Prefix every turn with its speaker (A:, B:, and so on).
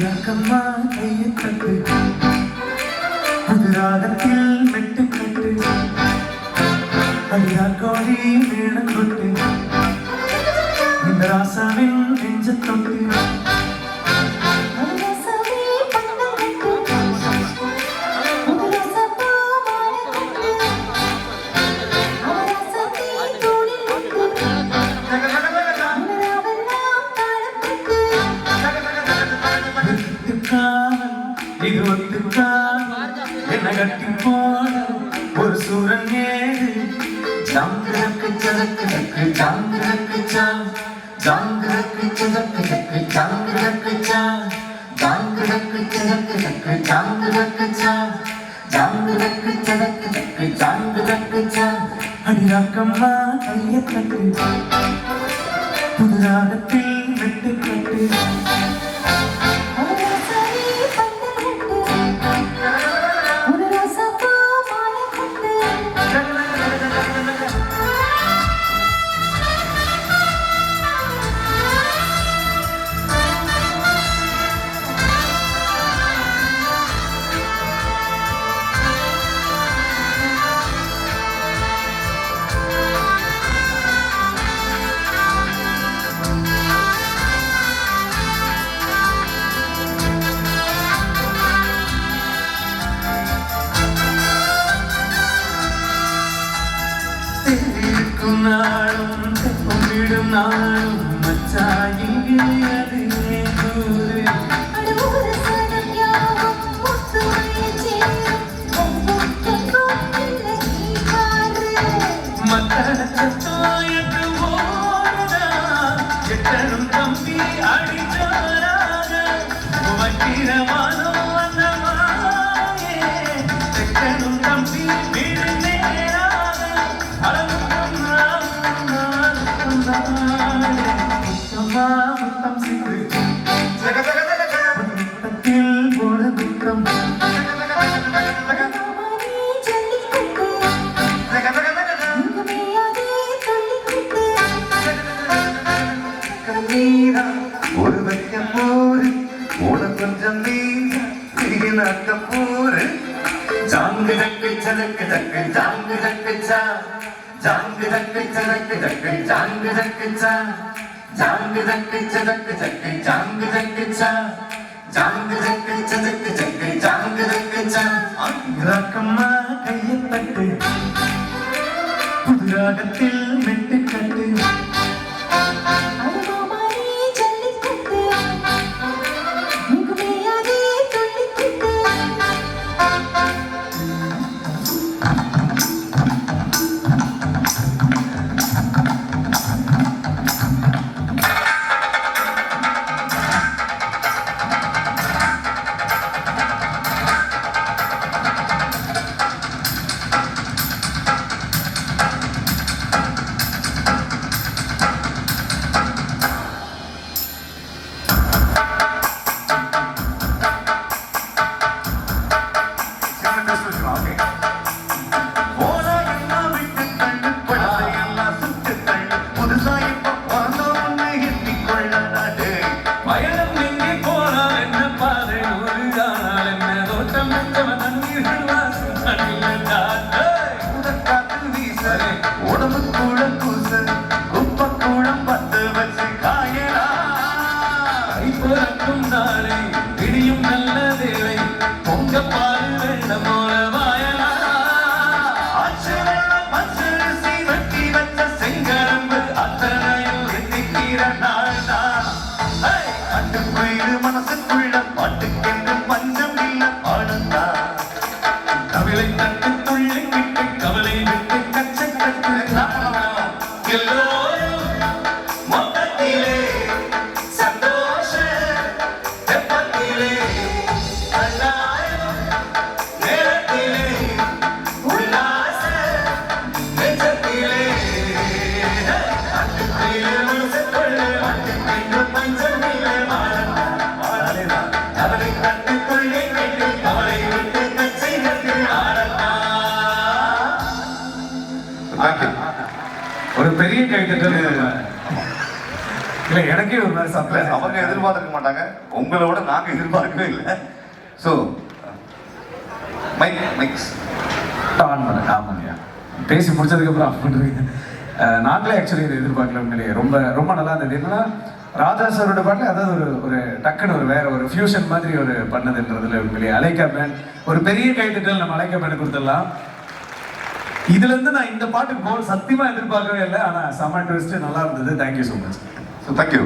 A: அடியாக்கம்மா கையை தட்டு புதுராகத்தில் மெட்டுக்கட்டு அடியாக்கோடி மேடம் கொட்டு இந்த ராசாவின் நெஞ்ச தொட்டு இது ஒத்துக்கான் என்ன கட்டி போன ஒரு சூரன் ஏது ஜாங்கிரக்கு சதக்கு தக்கு ஜாங்கிரக்கு சான் ஜாங்கிரக்கு சதக்கு தக்கு ஜாங்கிரக்கு சான் ஜாங்கிரக்கு சதக்கு தக்கு ஜாங்கிரக்கு சான் ஜாங்கிரக்கு சதக்கு தக்கு ஜாங்கிரக்கு சான் அடியாக்கம்மா கையை தட்டு புதுராகத்தில் மெட்டுக்கட்டு நாளும் பொங்கிடும் நாளும் மச்சாயிங்கே அது கூறு மத்தோயக்கு ஓடா எட்டனும் தம்பி அடிச்சாராக வக்கிரமானோ அந்தமாயே எட்டனும் தம்பி வீடு நேராக முத்தம் சிந்து முத்தத்தில் போல முத்தம் ஒரு வைக்கம் போரு உன கொஞ்சம் நீக்கம் போரு ஜாங்கு தக்கு சதக்கு தக்கு ஜாங்கு தக்கு சா ஜாங்கு தக்கு சதக்கு தக்கு ஜாங்கு தக்கு சா ஜாங்கு தக்கு சதக்கு தக்கு ஜாங்கு தக்கு சா ஜாங்கு தக்கு சதக்கு தக்கு ஜாங்கு தக்கு சா அங்கம்மா கையை தட்டு புதுராகத்தில் மெட்டுக்கட்டு உடம்பு கூட பூச குப்ப கூடம் பத்து வச்சு காயலா பிறக்கும் நாளை இடியும் நல்ல வேலை பொங்க பால் வெள்ளம் போல வாயலா ஆச்சு வெள்ளம் பச்சரிசி வெட்டி வச்ச செங்கரம்பு அத்தனையும் எண்ணிக்கிற நாள் தான் அட்டுக்குயிரு மனசுக்குள்ள பாட்டுக்கென்று பஞ்சம் இல்ல பாடுந்தா கவிலை தட்டு துள்ளி விட்டு கவலை விட்டு கச்ச கட்டு எல்லோரும் மொத்தத்திலே சந்தோஷ தெப்பத்திலே கண்டாயம் நேரத்திலே உல்லாச நெஞ்சத்திலே அட்டுக்குயிரு மனசுக்குள்ள பாட்டுக்கென்று பஞ்சம் இல்ல பாடுந்தா கவலை தட்டு துள்ளி விட்டு கவலை விட்டு கச்சை கட்டு
B: ஒரு பெரிய கைத்தட்டல் இல்லை எனக்கே ஒரு மாதிரி சர்ப்ரைஸ்.
A: அவங்க எதிர்பார்க்க மாட்டாங்க, உங்களோட நாங்க எதிர்பார்க்கவே இல்லை. ஸோ மைக்ஸ்
B: ஆன் பண்ண. ஆமாங்கய்யா, பேசி முடிச்சதுக்கப்புறம் ஆஃப் பண்ணுறீங்க. நாங்களே ஆக்சுவலி இதை எதிர்பார்க்கல. உண்மையிலேயே ரொம்ப ரொம்ப நல்லா இருந்தது. என்னன்னா ராஜா சாரோட பாட்டில் அதாவது ஒரு டக்குன்னு ஒரு வேற ஒரு ஃபியூஷன் மாதிரி ஒரு பண்ணதுன்றதுல உண்மையிலேயே அலைக்கா மேன் ஒரு பெரிய கைத்தட்டல் நம்ம அலைக்கா மேன் கொடுத்துடலாம். இதுல இருந்து நான் இந்த பாட்டுக்கு போல் சத்தியமா எதிர்பார்க்கவே இல்லை. ஆனா செம ட்விஸ்ட் நல்லா இருந்தது. Thank you so much.
A: So thank you.